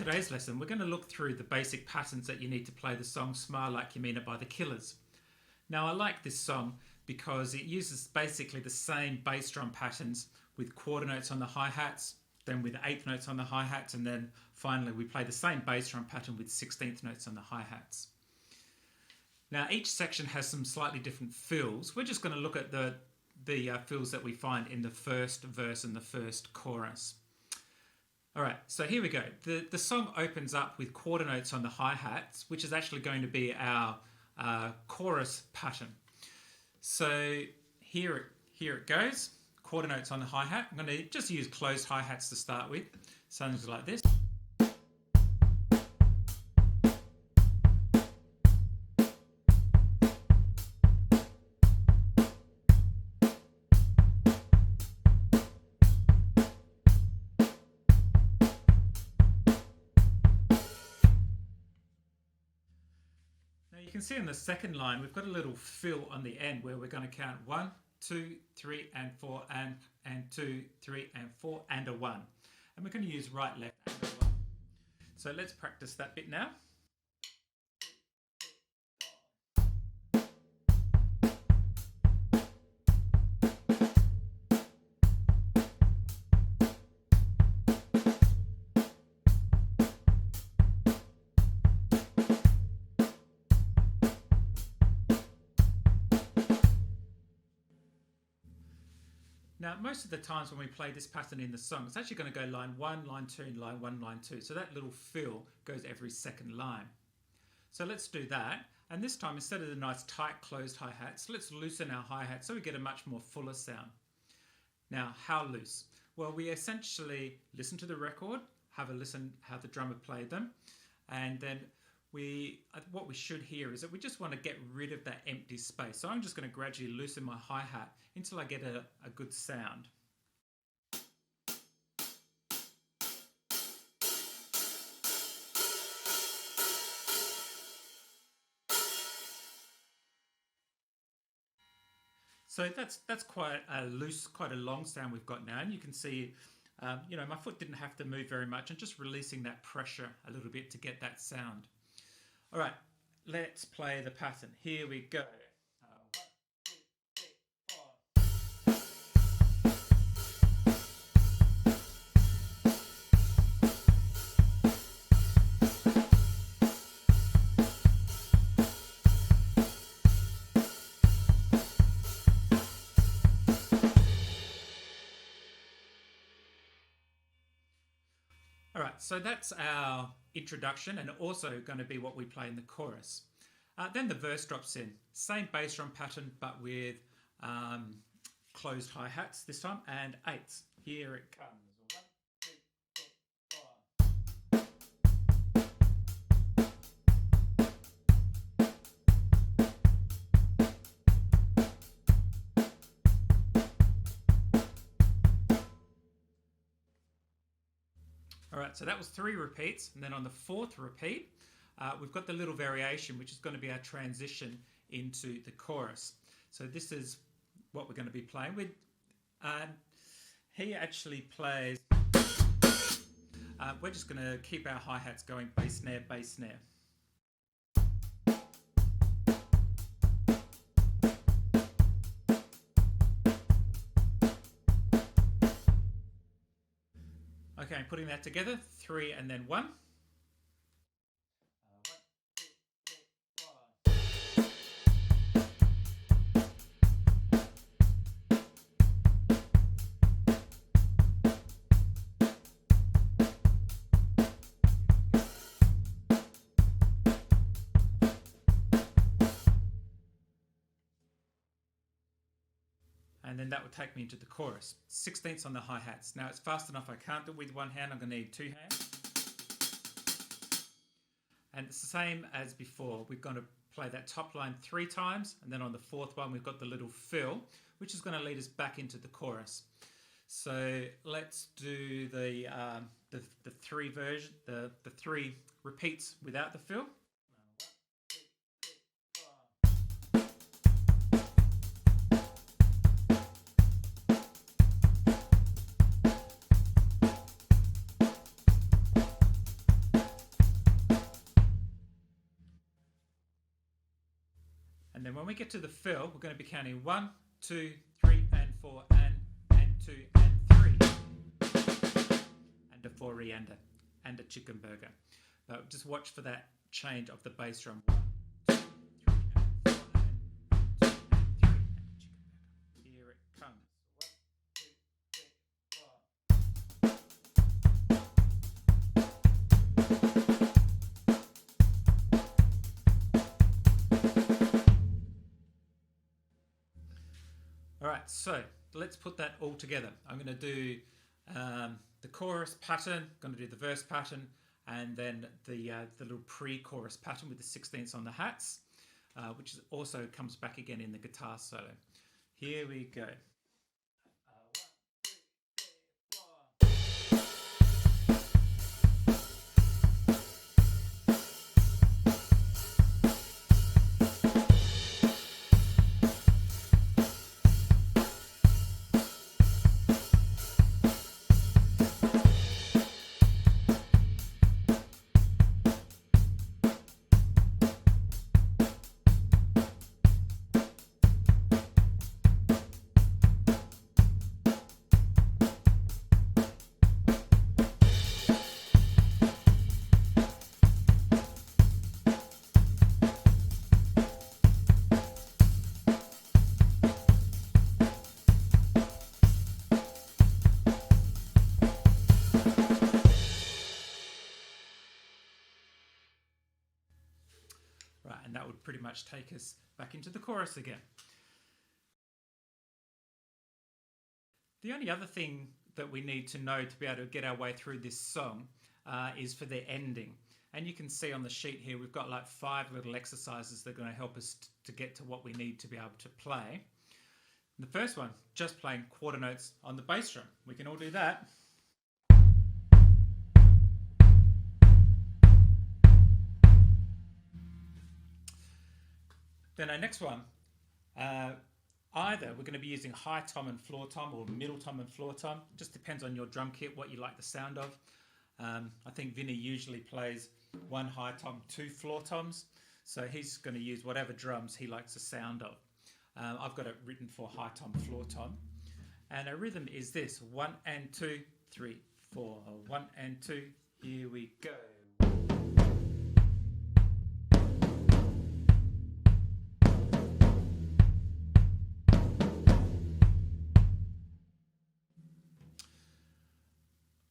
today's lesson, we're going to look through the basic patterns that you need to play the song Smile Like You Mean It by the Killers. Now, I like this song because it uses basically the same bass drum patterns with quarter notes on the hi-hats, then with eighth notes on the hi-hats, and then finally we play the same bass drum pattern with 16th notes on the hi-hats. Now, each section has some slightly different fills. We're just going to look at the fills that we find in the first verse and the first chorus. All right, so here we go. The song opens up with quarter notes on the hi-hats, which is actually going to be our chorus pattern. So here it goes, quarter notes on the hi-hat. I'm going to just use closed hi-hats to start with. Sounds like this. You can see in the second line we've got a little fill on the end where we're going to count 1, 2, 3 and 4 and 2, 3 and 4 and a 1, and we're going to use right, left and a 1. So let's practice that bit now. Now, most of the times when we play this pattern in the song, it's actually going to go line 1, line 2, line 1, line 2. So that little fill goes every second line. So let's do that. And this time, instead of the nice tight closed hi-hats, let's loosen our hi-hats so we get a much more fuller sound. Now, how loose? Well, we essentially listen to the record, have a listen how the drummer played them, and then what we should hear is that we just want to get rid of that empty space. So I'm just going to gradually loosen my hi-hat until I get a good sound. So that's quite a loose, quite a long sound we've got now, and you can see my foot didn't have to move very much, and just releasing that pressure a little bit to get that sound. All right, let's play the pattern. Here we go. 1, 2, 3, 4. All right, so that's our introduction and also going to be what we play in the chorus. Then the verse drops in. Same bass drum pattern, but with closed hi-hats this time and eighths. Here it comes. 1, 2, 3, 4. All right, so that was 3 repeats, and then on the 4th repeat, we've got the little variation, which is going to be our transition into the chorus. So this is what we're going to be playing with. He actually plays, we're just going to keep our hi-hats going, bass, snare, bass, snare. Okay, putting that together, 3 and then 1. 1, 2, 3, 4. And then that would take me into the chorus. 16ths on the hi-hats. Now it's fast enough, I can't do it with one hand, I'm going to need 2 hands. And it's the same as before. We're going to play that top line 3 times, and then on the 4th one we've got the little fill, which is going to lead us back into the chorus. So let's do the 3 version, the 3 repeats without the fill. we get to the fill, we're going to be counting 1, 2, 3, and 4, and 2, and 3. And a 4-re-ender, and a chicken burger. But just watch for that change of the bass drum. 1, 2, 3, and 4, and 2, and 3, and a chicken burger. Here it comes. 1, 2, 3, 4. Alright, so let's put that all together. I'm going to do the chorus pattern, going to do the verse pattern, and then the little pre-chorus pattern with the 16ths on the hats, which also comes back again in the guitar solo. Here we go. Right, and that would pretty much take us back into the chorus again. The only other thing that we need to know to be able to get our way through this song is for the ending. And you can see on the sheet here, we've got like 5 little exercises that are going to help us to get to what we need to be able to play. And the first one, just playing quarter notes on the bass drum. We can all do that. Then our next one, either we're going to be using high tom and floor tom, or middle tom and floor tom. Just depends on your drum kit, what you like the sound of. I think Vinny usually plays 1 high tom, 2 floor toms. So he's going to use whatever drums he likes the sound of. I've got it written for high tom, floor tom. And our rhythm is this: 1 and 2, 3, 4. 1 and 2, here we go.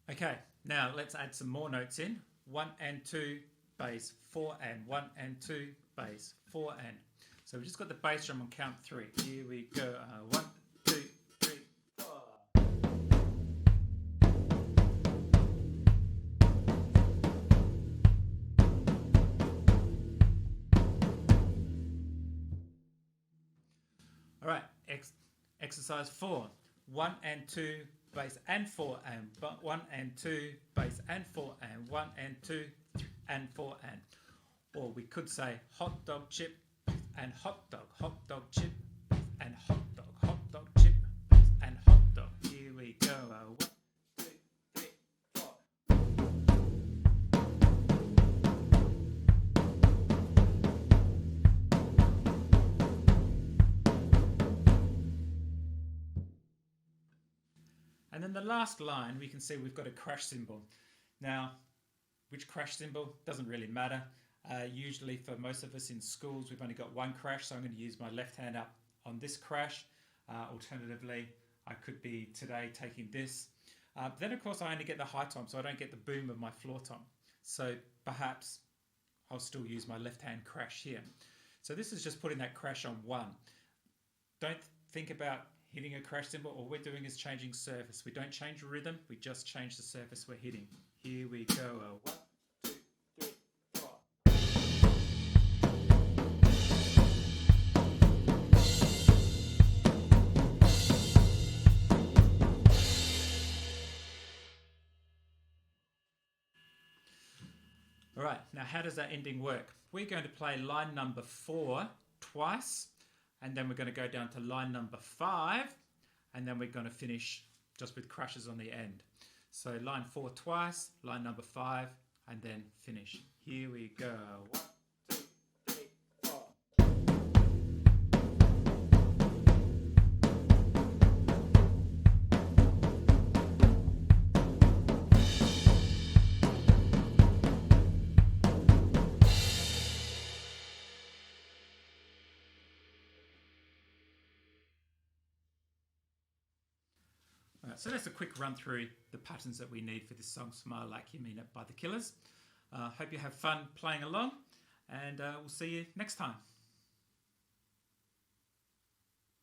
Okay, now let's add some more notes in. 1 and 2, bass, 4 and 1 and 2, bass, 4 and. So we've just got the bass drum on count 3. Here we go. 1, 2, 3, 4. All right, exercise 4. 1 and 2, bass and 4 and 1 and 2, bass and 4 and 1 and 2, 3 and 4 and. Or we could say hot dog chip and hot dog chip and hot dog chip and hot dog. Here we go. 1, 2, 3, 4. And then the last line, we can see we've got a crash cymbal. Now, which crash cymbal doesn't really matter. Usually for most of us in schools, we've only got 1 crash, so I'm going to use my left hand up on this crash. Alternatively, I could be today taking this. Then of course I only get the high tom, so I don't get the boom of my floor tom. So perhaps I'll still use my left hand crash here. So this is just putting that crash on 1. Don't think about hitting a crash cymbal. All we're doing is changing surface. We don't change rhythm, we just change the surface we're hitting. Here we go. 1, 2, 3, 4. All right, now how does that ending work? We're going to play line number 4 twice, and then we're going to go down to line number 5, and then we're going to finish just with crashes on the end. So line 4 twice, line number 5, and then finish. Here we go. 1, 2, 3, 4. So that's a quick run through the patterns that we need for this song Smile Like You Mean It by The Killers. Hope you have fun playing along, and we'll see you next time.